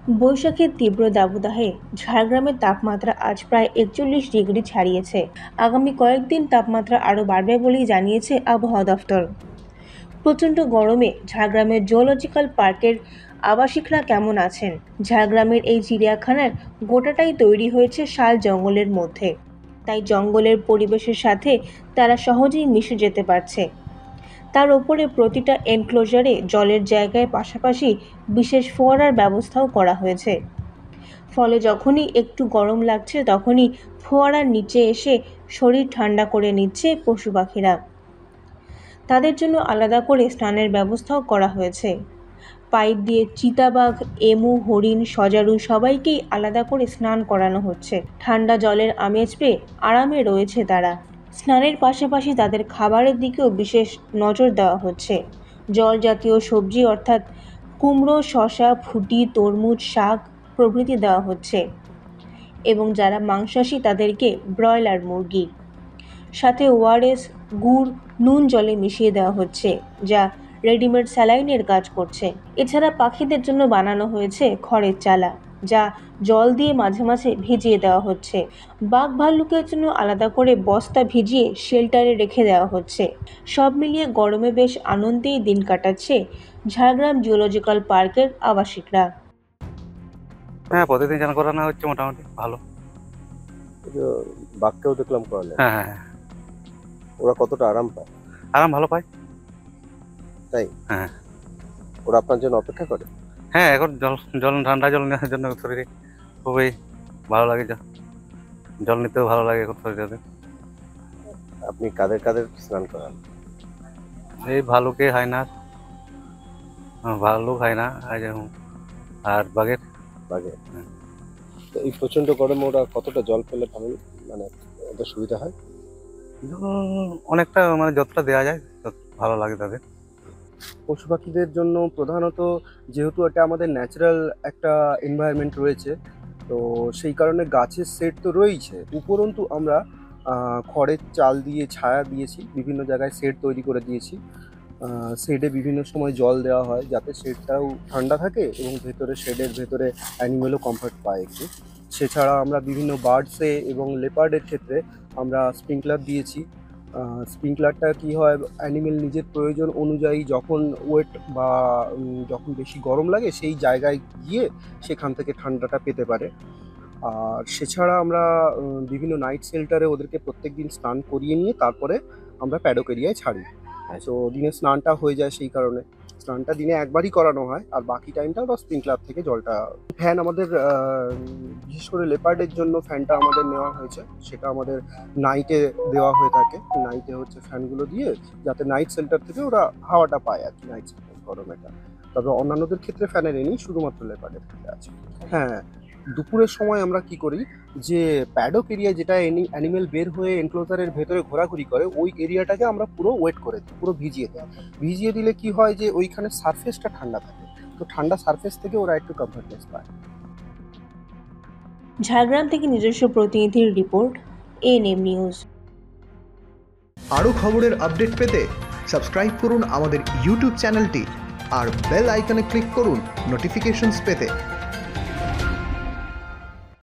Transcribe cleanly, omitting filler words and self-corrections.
বৈশাখের তীব্র দাবদাহে ঝাড়গ্রামের তাপমাত্রা আজ প্রায় ৪১ ডিগ্রি ছাড়িয়েছে। আগামী কয়েকদিন তাপমাত্রা আরও বাড়বে বলেই জানিয়েছে আবহাওয়া দফতর। প্রচণ্ড গরমে ঝাড়গ্রামের জুওলজিক্যাল পার্কের আবাসিকরা কেমন আছেন? ঝাড়গ্রামের এই চিড়িয়াখানার গোটাটাই তৈরি হয়েছে শাল জঙ্গলের মধ্যে, তাই জঙ্গলের পরিবেশের সাথে তারা সহজেই মিশে যেতে পারছে। তার ওপরে প্রতিটা এনক্লোজারে জলের জায়গায় পাশাপাশি বিশেষ ফোয়ারার ব্যবস্থাও করা হয়েছে। ফলে যখনই একটু গরম লাগছে তখনই ফোয়ারার নিচে এসে শরীর ঠান্ডা করে নিচ্ছে পশু পাখিরা। তাদের জন্য আলাদা করে স্নানের ব্যবস্থাও করা হয়েছে। পাইপ দিয়ে চিতাবাঘ, এমু, হরিণ, সজারু সবাইকেই আলাদা করে স্নান করানো হচ্ছে। ঠান্ডা জলের আমেজ পেয়ে আরামে রয়েছে তারা। স্নানের পাশাপাশি তাদের খাবারের দিকেও বিশেষ নজর দেওয়া হচ্ছে। জল জাতীয় সবজি অর্থাৎ কুমড়ো, শসা, ফুটি, তরমুজ, শাক প্রভৃতি দেওয়া হচ্ছে এবং যারা মাংসাশী তাদেরকে ব্রয়লার মুরগি, সাথে ওআরএস, গুড়, নুন জলে মিশিয়ে দেওয়া হচ্ছে, যা রেডিমেড স্যালাইনের কাজ করছে। এছাড়া পাখিদের জন্য বানানো হয়েছে খড়ের চালা, যা জল দিয়ে মাঝে মাঝে ভিজিয়ে দেওয়া হচ্ছে। বাঘ ভাল্লুকের জন্য আলাদা করে বস্তা ভিজিয়ে শেল্টারে রেখে দেওয়া হচ্ছে। সব মিলিয়ে গরমে বেশ আনন্দেই দিন কাটাচ্ছে ঝাড়গ্রাম জুওলজিক্যাল পার্কের আবাসিকরা। হ্যাঁ, প্রতিদিন চান করানো হচ্ছে মোটামুটি ভালো। বাঘকেও দেখলাম করালে। হ্যাঁ হ্যাঁ হ্যাঁ, ওরা কতটা আরাম পায়? আরাম ভালো পাই। তাই? হ্যাঁ। ওরা আপনার জন্য অপেক্ষা করে? হ্যাঁ, এখন জল ঠান্ডা জল নেওয়ার জন্য শরীরে খুবই ভালো লাগে। জল নিতেও ভালো লাগে এখন শরীরে। আপনি কাদের কাদের স্নান করান? এই ভালুকে, হায়নার, ভালুক, হায়না আর বাঘের। তো এই প্রচন্ড গরমে ওরা কতটা জল পেলে ভালো, মানে ওদের সুবিধা হয়? অনেকটা, মানে যতটা দেওয়া যায় ভালো লাগে তাদের। পশু পাখিদের জন্য প্রধানত, যেহেতু এটা আমাদের ন্যাচারাল একটা এনভায়রনমেন্ট রয়েছে, তো সেই কারণে গাছের সেট তো রয়েছে, উপরন্তু আমরা খড়ের চাল দিয়ে ছায়া দিয়েছি, বিভিন্ন জায়গায় সেট তৈরি করে দিয়েছি। শেডে বিভিন্ন সময় জল দেওয়া হয় যাতে শেডটাও ঠান্ডা থাকে এবং ভেতরে শেডের ভেতরে অ্যানিমেলও কমফর্ট পায় একটু। সেছাড়া আমরা বিভিন্ন বার্ডসে এবং লেপার্ডের ক্ষেত্রে আমরা স্প্রিংকলার দিয়েছি। স্প্রিংকলারটা কি হয়, অ্যানিমেল নিজের প্রয়োজন অনুযায়ী যখন ওয়েট বা যখন বেশি গরম লাগে সেই জায়গায় গিয়ে সেখান থেকে ঠান্ডাটা পেতে পারে। আর সেছাড়া আমরা বিভিন্ন নাইট শেল্টারে ওদেরকে প্রত্যেক দিন স্নান করিয়ে নিয়ে তারপরে আমরা প্যাডক এরিয়ায় ছাড়ি। তো দিনে স্নানটা হয়ে যায়, সেই কারণে স্নানটা দিনে একবারই করানো হয়, আর বাকি টাইমটা ওরা স্প্রিংকলার থেকে জলটা। ফ্যান আমাদের বিশেষ করে লেপার্ডের জন্য ফ্যানটা আমাদের নেওয়া হয়েছে, সেটা আমাদের নাইটে দেওয়া হয়ে থাকে। নাইটে হচ্ছে ফ্যানগুলো দিয়ে যাতে নাইট শেল্টার থেকে ওরা হাওয়াটা পায় আর কি, নাইট শেল্টার গরমেটা। তবে অন্যান্যদের ক্ষেত্রে ফ্যানের নেই, শুধুমাত্র লেপার্ডের ক্ষেত্রে আছে। হ্যাঁ, দুপুরের সময় আমরা কি করি, যে প্যাডক এরিয়া যেটা অ্যানিমেল বের হয়ে এনক্লোজারের ভেতরে ঘোরাঘুরি করে, ওই এরিয়াটাকে আমরা পুরো ওয়েট করে দিই, পুরো ভিজিয়ে দিই। ভিজিয়ে দিলে কি হয়, যে ওইখানে সারফেসটা ঠান্ডা থাকে, তো ঠান্ডা সারফেস থেকে ওরা একটু কমফর্টনেস পায়। ঝাড়গ্রাম থেকে নিজস্ব প্রতিনিধির রিপোর্ট, এএনএম নিউজ। আরও খবরের আপডেট পেতে সাবস্ক্রাইব করুন আমাদের ইউটিউব চ্যানেলটি আর বেল আইকনে ক্লিক করুন নোটিফিকেশনস পেতে।